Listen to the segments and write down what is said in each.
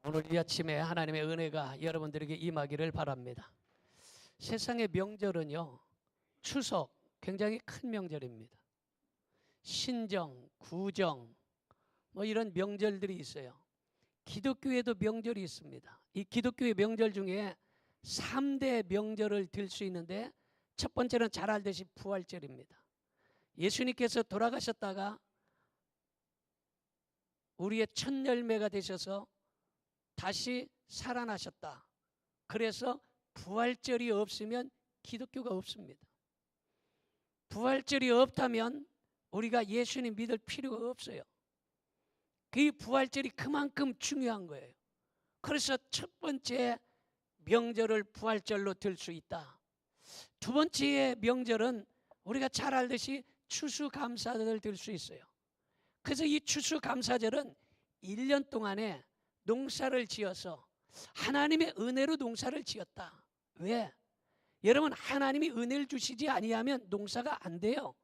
오늘 이 아침에 하나님의 은혜가 여러분들에게 임하기를 바랍니다. 세상의 명절은요, 추석 굉장히 큰 명절입니다. 신정, 구정 이런 명절들이 있어요. 기독교에도 명절이 있습니다. 이 기독교의 명절 중에 3대 명절을 들 수 있는데 첫 번째는 잘 알듯이 부활절입니다. 예수님께서 돌아가셨다가 우리의 첫 열매가 되셔서 다시 살아나셨다. 그래서 부활절이 없으면 기독교가 없습니다. 부활절이 없다면 우리가 예수님 믿을 필요가 없어요. 그 부활절이 그만큼 중요한 거예요. 그래서 첫 번째 명절을 부활절로 들 수 있다. 두 번째 명절은 우리가 잘 알듯이 추수감사절을 들 수 있어요. 그래서 이 추수감사절은 1년 동안에 농사를 지어서 하나님의 은혜로 농사를 지었다. 왜? 여러분, 하나님이 은혜를 주시지 아니하면 농사가 안 돼요.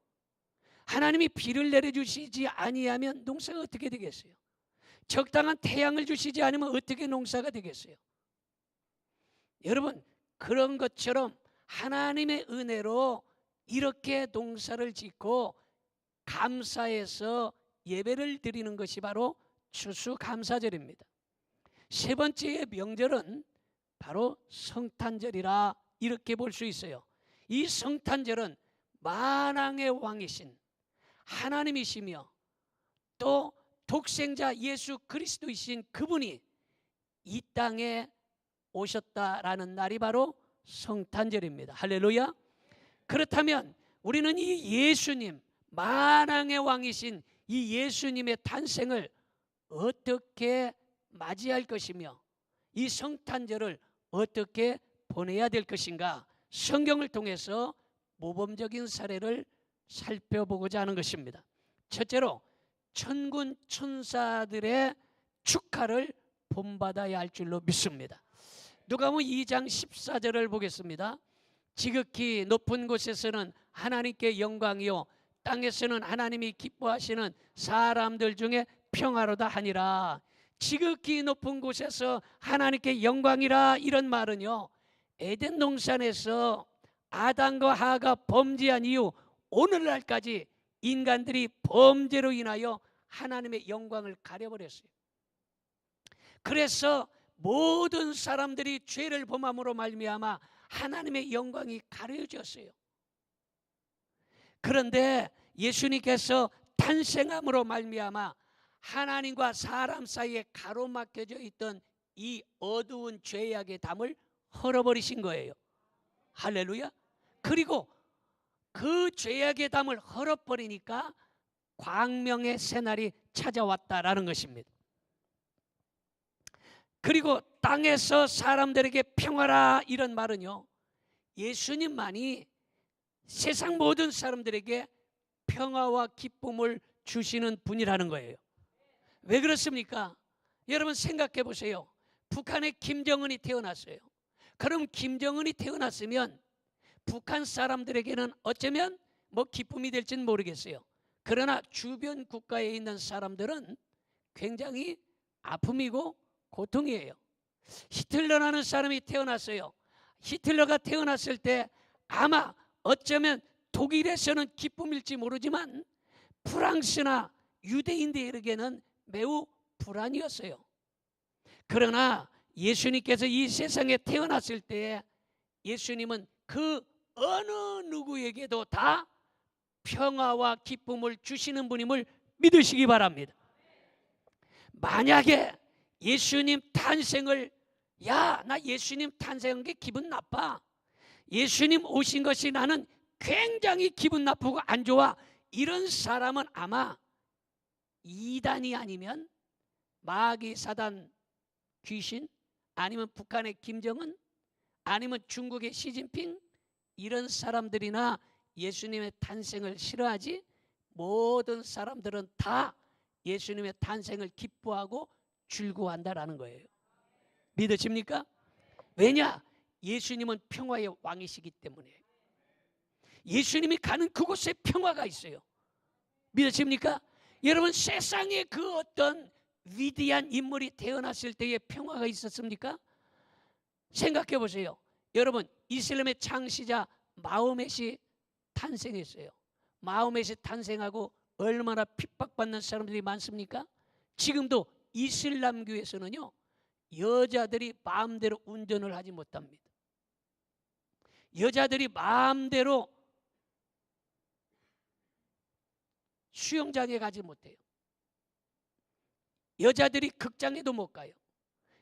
하나님이 비를 내려주시지 아니하면 농사가 어떻게 되겠어요? 적당한 태양을 주시지 않으면 어떻게 농사가 되겠어요? 여러분, 그런 것처럼 하나님의 은혜로 이렇게 농사를 짓고 감사해서 예배를 드리는 것이 바로 추수감사절입니다. 세 번째의 명절은 바로 성탄절이라 이렇게 볼 수 있어요. 이 성탄절은 만왕의 왕이신 하나님이시며 또 독생자 예수 그리스도이신 그분이 이 땅에 오셨다라는 날이 바로 성탄절입니다. 할렐루야. 그렇다면 우리는 이 예수님, 만왕의 왕이신 이 예수님의 탄생을 어떻게 맞이할 것이며 이 성탄절을 어떻게 보내야 될 것인가, 성경을 통해서 모범적인 사례를 살펴보고자 하는 것입니다. 첫째로 천군 천사들의 축하를 본받아야 할 줄로 믿습니다. 누가복음 2장 14절을 보겠습니다. 지극히 높은 곳에서는 하나님께 영광이요 땅에서는 하나님이 기뻐하시는 사람들 중에 평화로다 하니라. 지극히 높은 곳에서 하나님께 영광이라, 이런 말은요, 에덴 동산에서 아담과 하와가 범죄한 이후 오늘날까지 인간들이 범죄로 인하여 하나님의 영광을 가려버렸어요. 그래서 모든 사람들이 죄를 범함으로 말미암아 하나님의 영광이 가려졌어요. 그런데 예수님께서 탄생함으로 말미암아 하나님과 사람 사이에 가로막혀져 있던 이 어두운 죄악의 담을 헐어버리신 거예요. 할렐루야. 그리고 그 죄악의 담을 헐어버리니까 광명의 새날이 찾아왔다라는 것입니다. 그리고 땅에서 사람들에게 평화라, 이런 말은요, 예수님만이 세상 모든 사람들에게 평화와 기쁨을 주시는 분이라는 거예요. 왜 그렇습니까? 여러분 생각해 보세요. 북한에 김정은이 태어났어요. 그럼 김정은이 태어났으면 북한 사람들에게는 어쩌면 기쁨이 될지는 모르겠어요. 그러나 주변 국가에 있는 사람들은 굉장히 아픔이고 고통이에요. 히틀러라는 사람이 태어났어요. 히틀러가 태어났을 때 아마 어쩌면 독일에서는 기쁨일지 모르지만 프랑스나 유대인들에게는 매우 불안이었어요. 그러나 예수님께서 이 세상에 태어났을 때 예수님은 그 어느 누구에게도 다 평화와 기쁨을 주시는 분임을 믿으시기 바랍니다. 만약에 예수님 탄생을, 나 예수님 탄생한 게 기분 나빠, 예수님 오신 것이 나는 굉장히 기분 나쁘고 안 좋아, 이런 사람은 아마 이단이 아니면 마귀 사단 귀신, 아니면 북한의 김정은, 아니면 중국의 시진핑, 이런 사람들이나 예수님의 탄생을 싫어하지, 모든 사람들은 다 예수님의 탄생을 기뻐하고 즐거워한다라는 거예요. 믿으십니까? 왜냐? 예수님은 평화의 왕이시기 때문에. 예수님이 가는 그곳에 평화가 있어요. 믿으십니까? 여러분, 세상의 그 어떤 위대한 인물이 태어났을 때에 평화가 있었습니까? 생각해 보세요. 여러분, 이슬람의 창시자 마호멧이 탄생했어요. 마호멧이 탄생하고 얼마나 핍박받는 사람들이 많습니까? 지금도 이슬람교에서는요, 여자들이 마음대로 운전을 하지 못합니다. 여자들이 마음대로 수영장에 가지 못해요. 여자들이 극장에도 못 가요.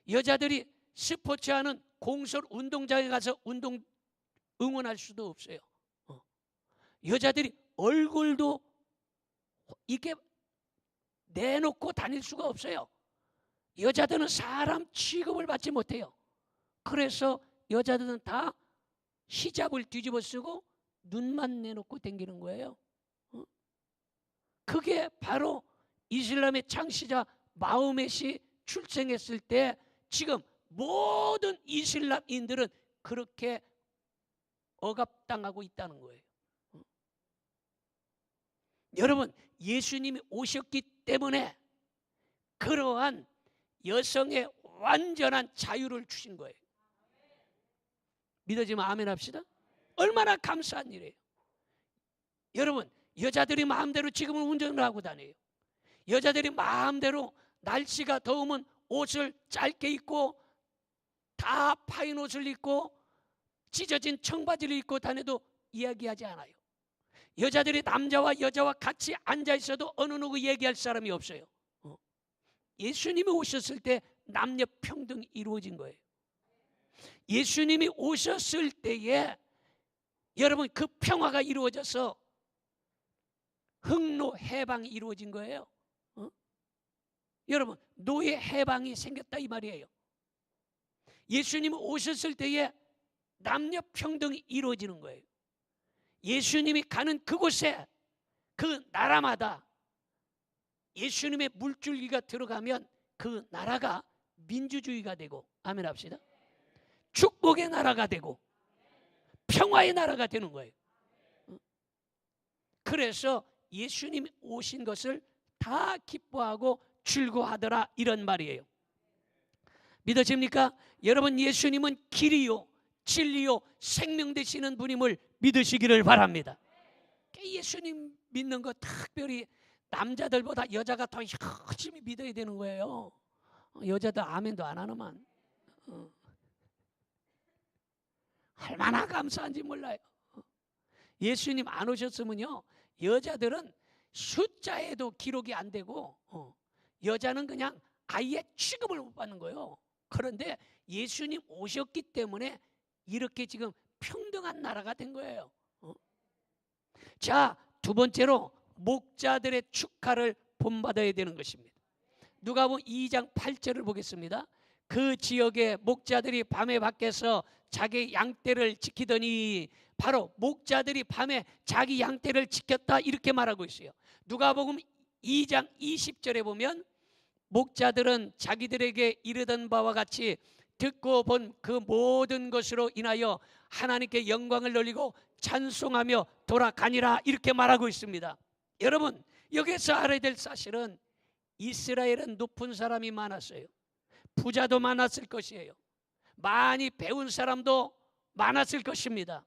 여자들이 스포츠하는 공설 운동장에 가서 운동 응원할 수도 없어요. 여자들이 얼굴도 이렇게 내놓고 다닐 수가 없어요. 여자들은 사람 취급을 받지 못해요. 그래서 여자들은 다 히잡을 뒤집어 쓰고 눈만 내놓고 다니는 거예요. 그게 바로 이슬람의 창시자 마호멧이 출생했을 때 지금 모든 이슬람인들은 그렇게 억압당하고 있다는 거예요. 여러분, 예수님이 오셨기 때문에 그러한 여성의 완전한 자유를 주신 거예요. 믿어지면 아멘 합시다. 얼마나 감사한 일이에요. 여러분, 여자들이 마음대로 지금은 운전을 하고 다녀요. 여자들이 마음대로 날씨가 더우면 옷을 짧게 입고 다 파인 옷을 입고 찢어진 청바지를 입고 다녀도 이야기하지 않아요. 여자들이 남자와 여자와 같이 앉아 있어도 어느 누구 얘기할 사람이 없어요. 예수님이 오셨을 때 남녀 평등이 이루어진 거예요. 예수님이 오셨을 때에 여러분 그 평화가 이루어져서 흑노 해방이 이루어진 거예요. 여러분, 노예 해방이 생겼다 이 말이에요. 예수님이 오셨을 때에 남녀 평등이 이루어지는 거예요. 예수님이 가는 그곳에 그 나라마다 예수님의 물줄기가 들어가면 그 나라가 민주주의가 되고, 아멘 합시다. 축복의 나라가 되고 평화의 나라가 되는 거예요. 그래서 예수님이 오신 것을 다 기뻐하고 즐거워하더라 이런 말이에요. 믿어집니까? 여러분, 예수님은 길이요 진리요 생명 되시는 분임을 믿으시기를 바랍니다. 예수님 믿는 거 특별히 남자들보다 여자가 더 열심히 믿어야 되는 거예요. 여자도 아멘도 안 하나만. 얼마나 감사한지 몰라요. 예수님 안 오셨으면요, 여자들은 숫자에도 기록이 안 되고 여자는 그냥 아예 취급을 못 받는 거예요. 그런데 예수님 오셨기 때문에 이렇게 지금 평등한 나라가 된 거예요. 자, 두 번째로 목자들의 축하를 본받아야 되는 것입니다. 누가복음 2장 8절을 보겠습니다. 그 지역의 목자들이 밤에 밖에서 자기 양떼를 지키더니, 바로 목자들이 밤에 자기 양떼를 지켰다 이렇게 말하고 있어요. 누가복음 2장 20절에 보면 목자들은 자기들에게 이르던 바와 같이 듣고 본 그 모든 것으로 인하여 하나님께 영광을 돌리고 찬송하며 돌아가니라 이렇게 말하고 있습니다. 여러분, 여기서 알아야 될 사실은 이스라엘은 높은 사람이 많았어요. 부자도 많았을 것이에요. 많이 배운 사람도 많았을 것입니다.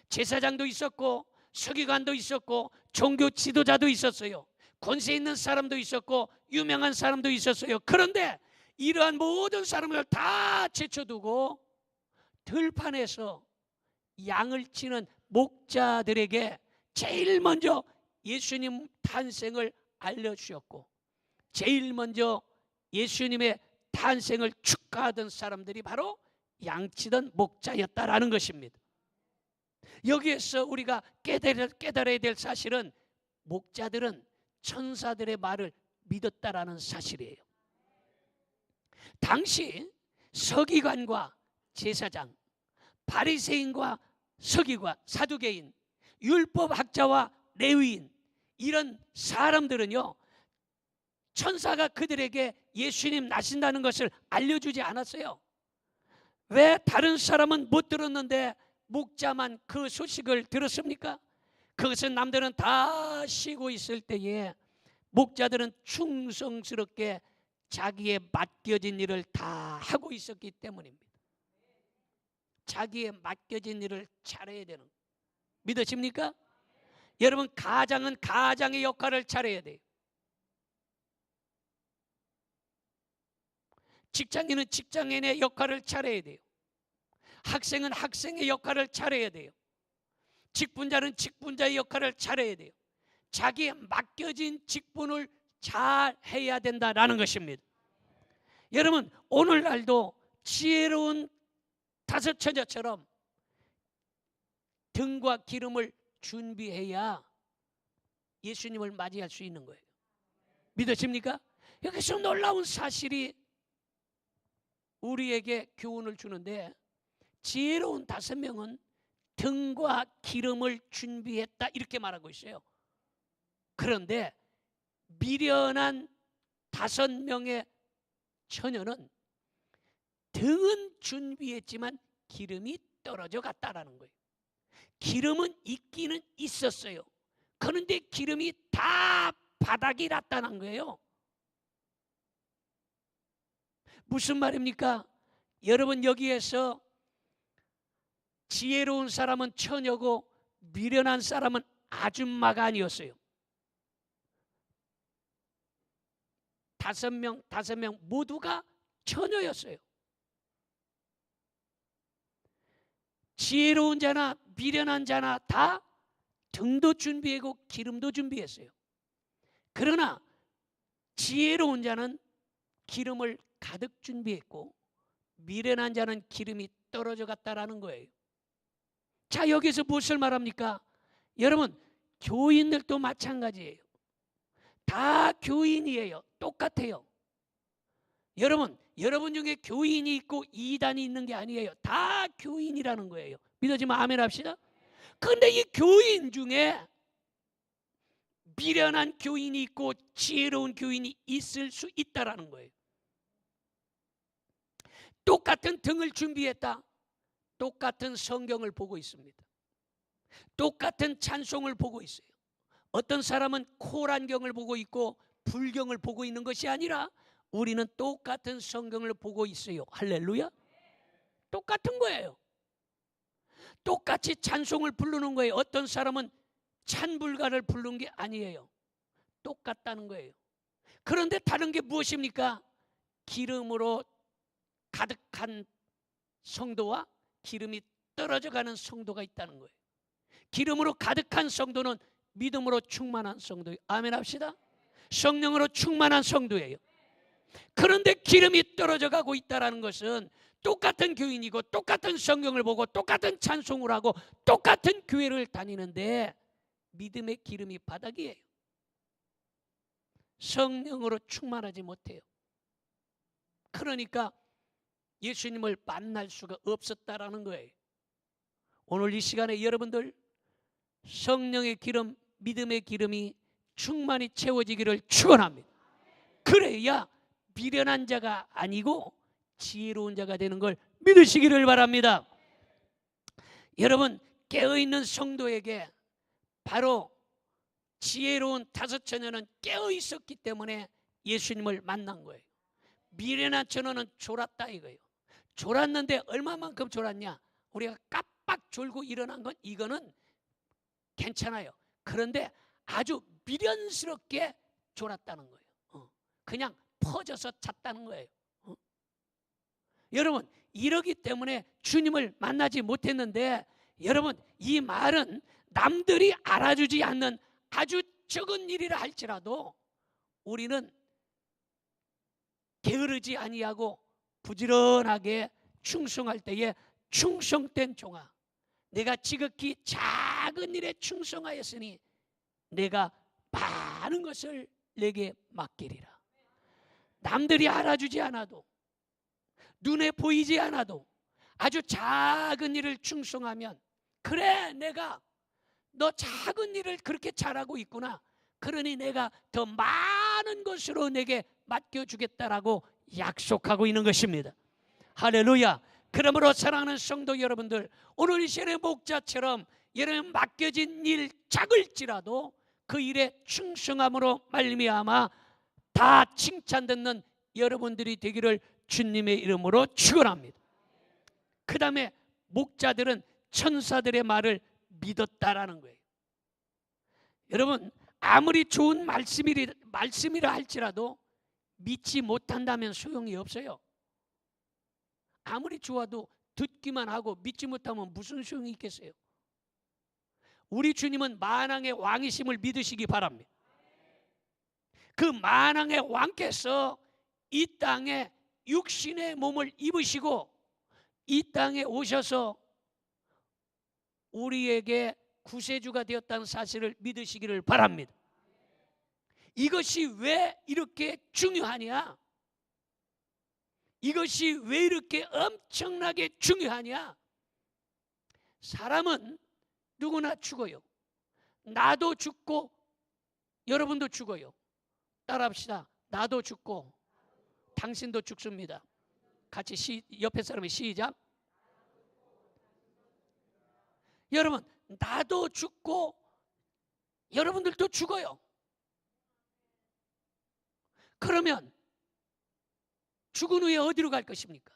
제사장도 있었고 서기관도 있었고 종교 지도자도 있었어요. 권세 있는 사람도 있었고 유명한 사람도 있었어요. 그런데 이러한 모든 사람을 다 제쳐두고 들판에서 양을 치는 목자들에게 제일 먼저 예수님 탄생을 알려주셨고 제일 먼저 예수님의 탄생을 축하하던 사람들이 바로 양치던 목자였다라는 것입니다. 여기에서 우리가 깨달아야 될 사실은 목자들은 천사들의 말을 믿었다라는 사실이에요. 당시 서기관과 제사장, 바리새인과 서기관, 사두개인, 율법학자와 레위인, 이런 사람들은요, 천사가 그들에게 예수님 나신다는 것을 알려주지 않았어요. 왜 다른 사람은 못 들었는데 목자만 그 소식을 들었습니까? 그것은 남들은 다 쉬고 있을 때에 목자들은 충성스럽게 자기의 맡겨진 일을 다 하고 있었기 때문입니다. 자기의 맡겨진 일을 잘해야 되는, 믿으십니까? 여러분, 가장은 가장의 역할을 잘해야 돼요. 직장인은 직장인의 역할을 잘해야 돼요. 학생은 학생의 역할을 잘해야 돼요. 직분자는 직분자의 역할을 잘해야 돼요. 자기의 맡겨진 직분을 잘 해야 된다라는 것입니다. 여러분, 오늘날도 지혜로운 다섯 처녀처럼 등과 기름을 준비해야 예수님을 맞이할 수 있는 거예요. 믿으십니까? 여기서 놀라운 사실이 우리에게 교훈을 주는데, 지혜로운 5명은 등과 기름을 준비했다 이렇게 말하고 있어요. 그런데 미련한 5명의 처녀는 등은 준비했지만 기름이 떨어져 갔다라는 거예요. 기름은 있기는 있었어요. 그런데 기름이 다 바닥이 났다는 거예요. 무슨 말입니까? 여러분, 여기에서 지혜로운 사람은 처녀고 미련한 사람은 아줌마가 아니었어요. 5명 모두가 처녀였어요. 지혜로운 자나 미련한 자나 다 등도 준비하고 기름도 준비했어요. 그러나 지혜로운 자는 기름을 가득 준비했고 미련한 자는 기름이 떨어져 갔다라는 거예요. 자, 여기서 무엇을 말합니까? 여러분, 교인들도 마찬가지예요. 다 교인이에요. 똑같아요. 여러분 중에 교인이 있고 이단이 있는 게 아니에요. 다 교인이라는 거예요. 믿어지면 아멘 합시다. 그런데 이 교인 중에 미련한 교인이 있고 지혜로운 교인이 있을 수 있다라는 거예요. 똑같은 등을 준비했다. 똑같은 성경을 보고 있습니다. 똑같은 찬송을 보고 있어요. 어떤 사람은 코란경을 보고 있고 불경을 보고 있는 것이 아니라 우리는 똑같은 성경을 보고 있어요. 할렐루야. 똑같은 거예요. 똑같이 찬송을 부르는 거예요. 어떤 사람은 찬불가를 부르는 게 아니에요. 똑같다는 거예요. 그런데 다른 게 무엇입니까? 기름으로 가득한 성도와 기름이 떨어져가는 성도가 있다는 거예요. 기름으로 가득한 성도는 믿음으로 충만한 성도예요. 아멘 합시다. 성령으로 충만한 성도예요. 그런데 기름이 떨어져 가고 있다는 것은 똑같은 교인이고 똑같은 성경을 보고 똑같은 찬송을 하고 똑같은 교회를 다니는데 믿음의 기름이 바닥이에요. 성령으로 충만하지 못해요. 그러니까 예수님을 만날 수가 없었다라는 거예요. 오늘 이 시간에 여러분들 성령의 기름, 믿음의 기름이 충만히 채워지기를 축원합니다. 그래야 미련한 자가 아니고 지혜로운 자가 되는 걸 믿으시기를 바랍니다. 여러분, 깨어있는 성도에게 바로 지혜로운 5처녀는 깨어있었기 때문에 예수님을 만난 거예요. 미련한 처녀는 졸았다 이거예요. 졸았는데 얼마만큼 졸았냐? 우리가 깜빡 졸고 일어난 건 이거는 괜찮아요. 그런데 아주 미련스럽게 졸았다는 거예요. 그냥 퍼져서 잤다는 거예요. 여러분, 이러기 때문에 주님을 만나지 못했는데, 여러분, 이 말은 남들이 알아주지 않는 아주 적은 일이라 할지라도 우리는 게으르지 아니하고 부지런하게 충성할 때에 충성된 종아, 내가 지극히 작은 일에 충성하였으니 내가 많은 것을 내게 맡기리라. 남들이 알아주지 않아도, 눈에 보이지 않아도 아주 작은 일을 충성하면, 그래, 내가 너 작은 일을 그렇게 잘하고 있구나, 그러니 내가 더 많은 것으로 내게 맡겨주겠다라고 약속하고 있는 것입니다. 할렐루야. 그러므로 사랑하는 성도 여러분들, 오늘 이 시간의 목자처럼 여러분 맡겨진 일 작을지라도 그 일에 충성함으로 말미암아 다 칭찬 듣는 여러분들이 되기를 주님의 이름으로 축원합니다. 그 다음에 목자들은 천사들의 말을 믿었다라는 거예요. 여러분, 아무리 좋은 말씀이라 할지라도 믿지 못한다면 소용이 없어요. 아무리 좋아도 듣기만 하고 믿지 못하면 무슨 소용이 있겠어요? 우리 주님은 만왕의 왕이심을 믿으시기 바랍니다. 그 만왕의 왕께서 이 땅에 육신의 몸을 입으시고 이 땅에 오셔서 우리에게 구세주가 되었다는 사실을 믿으시기를 바랍니다. 이것이 왜 이렇게 중요하냐? 이것이 왜 이렇게 엄청나게 중요하냐? 사람은 누구나 죽어요. 나도 죽고 여러분도 죽어요. 따라합시다. 나도 죽고 당신도 죽습니다. 같이 옆에 사람이 시작. 여러분, 나도 죽고 여러분들도 죽어요. 그러면 죽은 후에 어디로 갈 것입니까?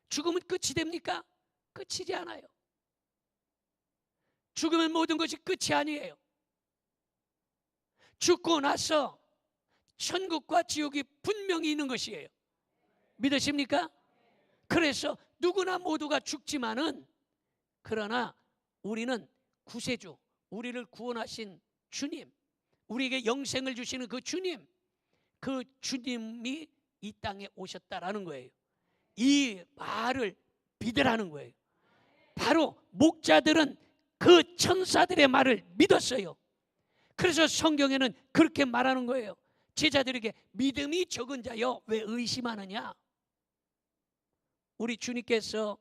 죽으면 끝이 됩니까? 끝이지 않아요. 죽으면 모든 것이 끝이 아니에요. 죽고 나서 천국과 지옥이 분명히 있는 것이에요. 믿으십니까? 그래서 누구나 모두가 죽지만은, 그러나 우리는 구세주, 우리를 구원하신 주님, 우리에게 영생을 주시는 그 주님, 그 주님이 이 땅에 오셨다라는 거예요. 이 말을 믿으라는 거예요. 바로 목자들은 그 천사들의 말을 믿었어요. 그래서 성경에는 그렇게 말하는 거예요. 제자들에게 믿음이 적은 자여 왜 의심하느냐? 우리 주님께서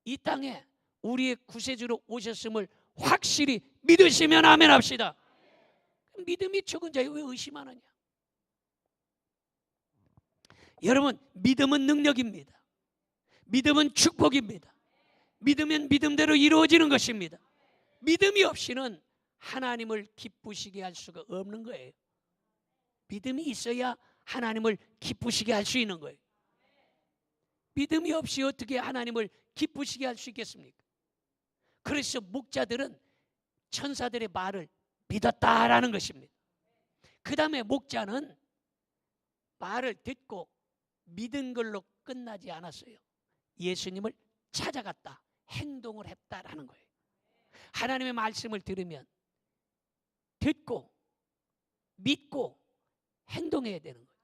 이 땅에 우리의 구세주로 오셨음을 확실히 믿으시면 아멘 합시다. 믿음이 적은 자여 왜 의심하느냐? 여러분, 믿음은 능력입니다. 믿음은 축복입니다. 믿으면 믿음대로 이루어지는 것입니다. 믿음이 없이는 하나님을 기쁘시게 할 수가 없는 거예요. 믿음이 있어야 하나님을 기쁘시게 할 수 있는 거예요. 믿음이 없이 어떻게 하나님을 기쁘시게 할 수 있겠습니까? 그래서 목자들은 천사들의 말을 믿었다라는 것입니다. 그 다음에 목자는 말을 듣고 믿은 걸로 끝나지 않았어요. 예수님을 찾아갔다, 행동을 했다라는 거예요. 하나님의 말씀을 들으면 듣고 믿고 행동해야 되는 거예요.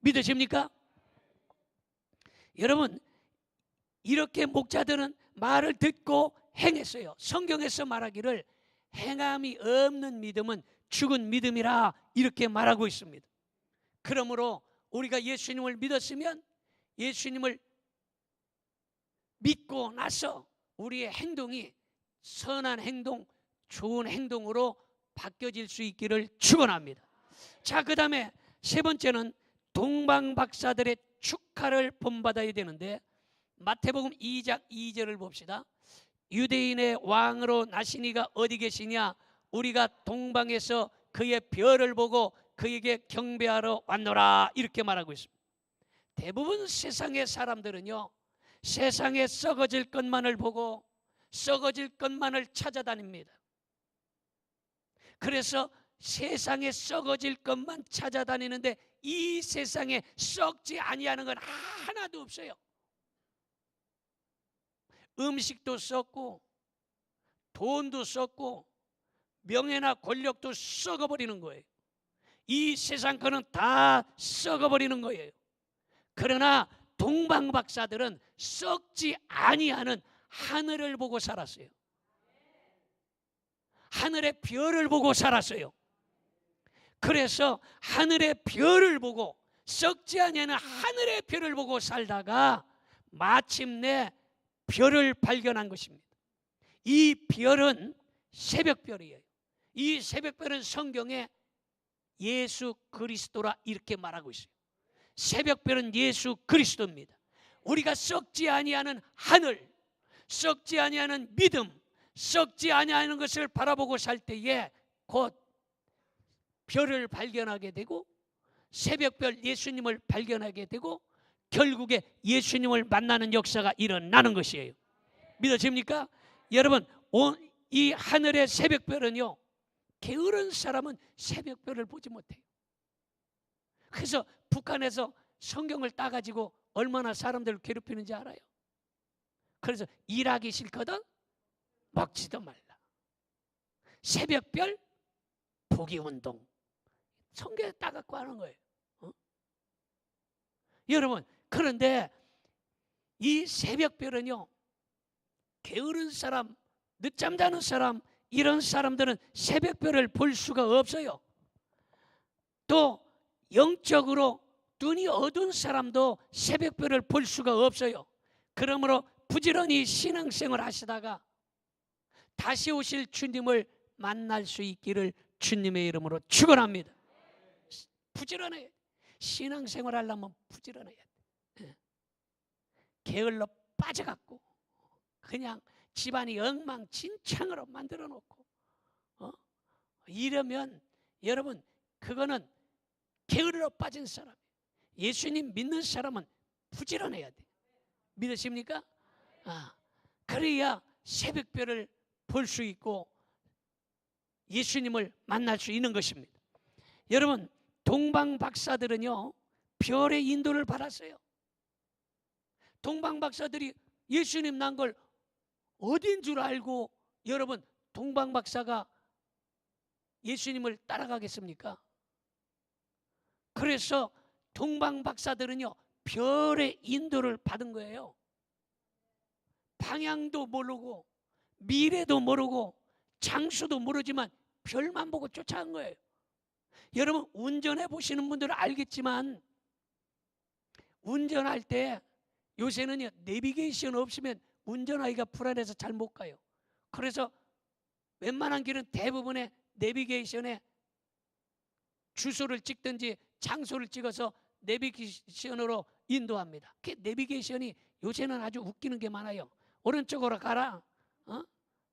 믿으십니까? 여러분, 이렇게 목자들은 말을 듣고 행했어요. 성경에서 말하기를 행함이 없는 믿음은 죽은 믿음이라 이렇게 말하고 있습니다. 그러므로 우리가 예수님을 믿었으면 예수님을 믿고 나서 우리의 행동이 선한 행동, 좋은 행동으로 바뀌어질 수 있기를 축원합니다. 자, 그 다음에 세 번째는 동방박사들의 축하를 본받아야 되는데, 마태복음 2장 2절을 봅시다. 유대인의 왕으로 나시니가 어디 계시냐? 우리가 동방에서 그의 별을 보고 그에게 경배하러 왔노라, 이렇게 말하고 있습니다. 대부분 세상의 사람들은요, 세상에 썩어질 것만을 보고 썩어질 것만을 찾아다닙니다. 그래서 세상에 썩어질 것만 찾아다니는데 이 세상에 썩지 아니하는 건 하나도 없어요. 음식도 썩고 돈도 썩고 명예나 권력도 썩어버리는 거예요. 이 세상 거는 다 썩어버리는 거예요. 그러나 동방박사들은 썩지 아니하는 하늘을 보고 살았어요. 하늘의 별을 보고 살았어요. 그래서 하늘의 별을 보고, 썩지 아니하는 하늘의 별을 보고 살다가 마침내 별을 발견한 것입니다. 이 별은 새벽별이에요. 이 새벽별은 성경에 예수 그리스도라 이렇게 말하고 있어요. 새벽별은 예수 그리스도입니다. 우리가 썩지 아니하는 하늘, 썩지 아니하는 믿음, 썩지 아니하는 것을 바라보고 살 때에 곧 별을 발견하게 되고 새벽별 예수님을 발견하게 되고 결국에 예수님을 만나는 역사가 일어나는 것이에요. 믿어집니까? 여러분, 이 하늘의 새벽별은요, 게으른 사람은 새벽별을 보지 못해요. 그래서 북한에서 성경을 따가지고 얼마나 사람들을 괴롭히는지 알아요? 그래서 일하기 싫거든 먹지도 말라. 새벽별 포기운동 성경에 따갖고 하는 거예요. 여러분, 그런데 이 새벽별은요, 게으른 사람, 늦잠 자는 사람, 이런 사람들은 새벽별을 볼 수가 없어요. 또 영적으로 눈이 어두운 사람도 새벽별을 볼 수가 없어요. 그러므로 부지런히 신앙생활 하시다가 다시 오실 주님을 만날 수 있기를 주님의 이름으로 축원합니다. 부지런해요. 신앙생활 하려면 부지런해야 돼. 게을러 빠져갖고 그냥 집안이 엉망진창으로 만들어 놓고 이러면 여러분, 그거는 게을러 빠진 사람. 예수님 믿는 사람은 부지런해야 돼. 믿으십니까? 그래야 새벽별을 볼 수 있고 예수님을 만날 수 있는 것입니다. 여러분, 동방 박사들은요, 별의 인도를 받았어요. 동방 박사들이 예수님 난 걸 어딘 줄 알고 여러분, 동방 박사가 예수님을 따라가겠습니까? 그래서 동방 박사들은요, 별의 인도를 받은 거예요. 방향도 모르고 미래도 모르고 장소도 모르지만 별만 보고 쫓아간 거예요. 여러분, 운전해 보시는 분들은 알겠지만 운전할 때 요새는요, 내비게이션 없으면 운전하기가 불안해서 잘 못 가요. 그래서 웬만한 길은 대부분의 내비게이션에 주소를 찍든지 장소를 찍어서 내비게이션으로 인도합니다. 그 내비게이션이 요새는 아주 웃기는 게 많아요. 오른쪽으로 가라.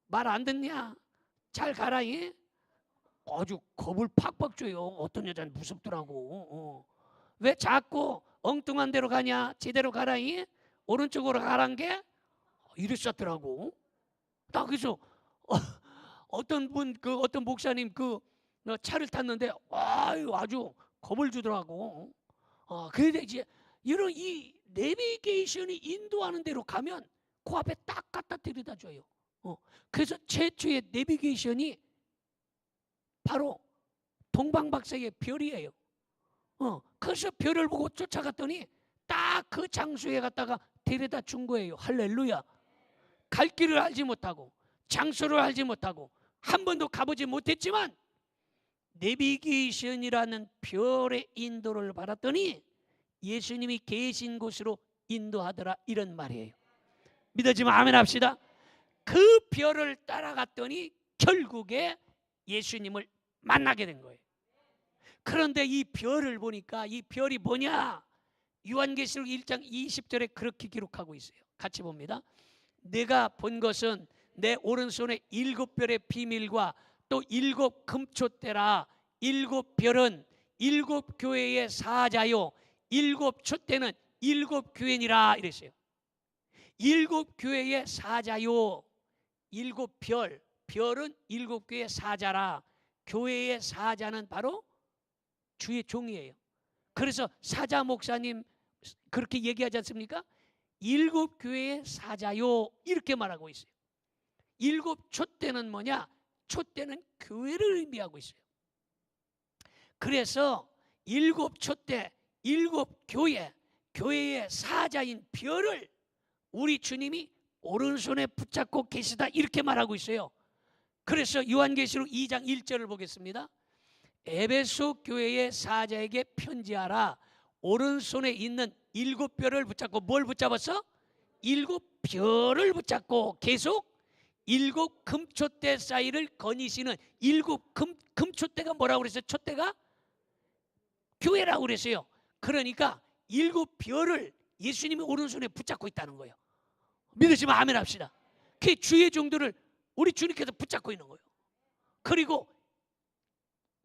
말 안 듣냐? 잘 가라. 예? 아주 겁을 팍팍 줘요. 어떤 여자는 무섭더라고. 왜 자꾸 엉뚱한 데로 가냐? 제대로 가라. 예? 오른쪽으로 가란 게 이랬었더라고. 나 그래서 어떤 분, 어떤 목사님 차를 탔는데 아주 겁을 주더라고. 그런데 이제 이런 이 내비게이션이 인도하는 대로 가면 그 앞에 딱 갖다 데려다 줘요. 그래서 최초의 내비게이션이 바로 동방박사의 별이에요. 그래서 별을 보고 쫓아갔더니 딱 그 장소에 갔다가 데려다 준 거예요. 할렐루야. 갈 길을 알지 못하고 장소를 알지 못하고 한 번도 가보지 못했지만 내비게이션이라는 별의 인도를 받았더니 예수님이 계신 곳으로 인도하더라, 이런 말이에요. 믿어지면 아멘 합시다. 그 별을 따라갔더니 결국에 예수님을 만나게 된 거예요. 그런데 이 별을 보니까 이 별이 뭐냐? 요한계시록 1장 20절에 그렇게 기록하고 있어요. 같이 봅니다. 내가 본 것은 내 오른손에 7별의 비밀과 또 7 금촛대라. 7별은 7 교회의 사자요, 7 촛대는 7 교회니라 이랬어요. 7 교회의 사자요, 7 별, 별은 7 교회의 사자라. 교회의 사자는 바로 주의 종이에요. 그래서 사자 목사님 그렇게 얘기하지 않습니까? 7 교회의 사자요, 이렇게 말하고 있어요. 7 촛대는 뭐냐? 촛대는 교회를 의미하고 있어요. 그래서 7 촛대, 7 교회, 교회의 사자인 별을 우리 주님이 오른손에 붙잡고 계시다, 이렇게 말하고 있어요. 그래서 요한계시록 2장 1절을 보겠습니다. 에베소 교회의 사자에게 편지하라. 오른손에 있는 7별을 붙잡고, 뭘 붙잡았어? 7별을 붙잡고 계속 7 금촛대 사이를 거니시는 7 금촛대가 뭐라고 그랬어요? 촛대가 교회라고 그랬어요. 그러니까 7 별을 예수님이 오른손에 붙잡고 있다는 거예요. 믿으시면 아멘 합시다. 그 주의 종들을 우리 주님께서 붙잡고 있는 거예요. 그리고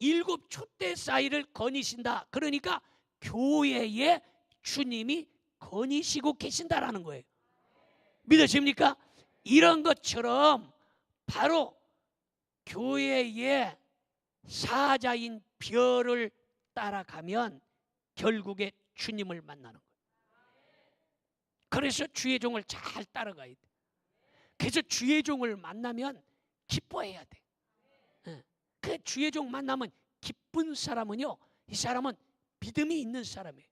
7 촛대 사이를 거니신다. 그러니까 교회에 주님이 거니시고 계신다라는 거예요. 믿으십니까? 이런 것처럼 바로 교회의 사자인 별을 따라가면 결국에 주님을 만나는 거예요. 그래서 주의 종을 잘 따라가야 돼. 그래서 주의 종을 만나면 기뻐해야 돼. 그 주의 종 만나면 기쁜 사람은요, 이 사람은 믿음이 있는 사람이에요.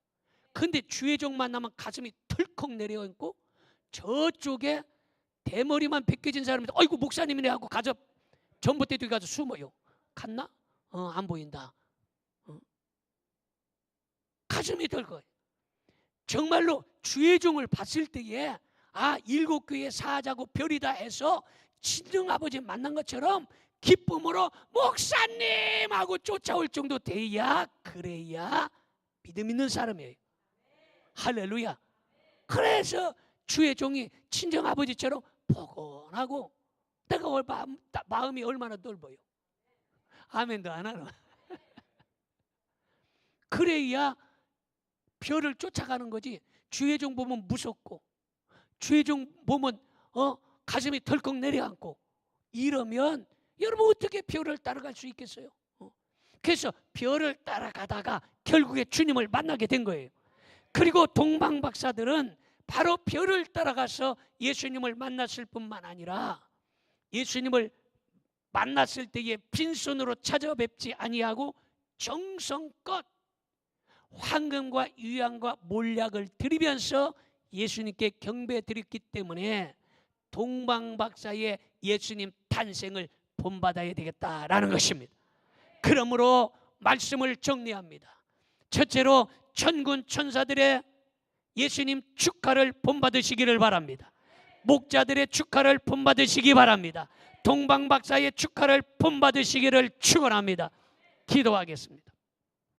근데 주의 종 만나면 가슴이 털컥 내려앉고 저쪽에 대머리만 벗겨진 사람인데 아이고 목사님이네 하고 가서 전봇대 뒤에 가서 숨어요. 갔나? 안 보인다. 가슴이 덜거요. 정말로 주의 종을 봤을 때에 7 교회의 사자고 별이다 해서 친정아버지 만난 것처럼 기쁨으로 목사님 하고 쫓아올 정도 돼야, 그래야 믿음 있는 사람이에요. 할렐루야. 그래서 주의 종이 친정아버지처럼 포근하고 뜨거울 마음이 얼마나 넓어요. 아멘도 안 하나. 그래야 별을 쫓아가는 거지. 주의 종 보면 무섭고 주의 종 보면 가슴이 덜컥 내려앉고 이러면 여러분 어떻게 별을 따라갈 수 있겠어요? 그래서 별을 따라가다가 결국에 주님을 만나게 된 거예요. 그리고 동방박사들은 바로 별을 따라가서 예수님을 만났을 뿐만 아니라 예수님을 만났을 때에 빈손으로 찾아뵙지 아니하고 정성껏 황금과 유향과 몰약을 드리면서 예수님께 경배드렸기 때문에 동방박사의 예수님 탄생을 본받아야 되겠다라는 것입니다. 그러므로 말씀을 정리합니다. 첫째로 천군 천사들의 예수님 축하를 본받으시기를 바랍니다. 목자들의 축하를 본받으시기 바랍니다. 동방박사의 축하를 본받으시기를 축원합니다. 기도하겠습니다.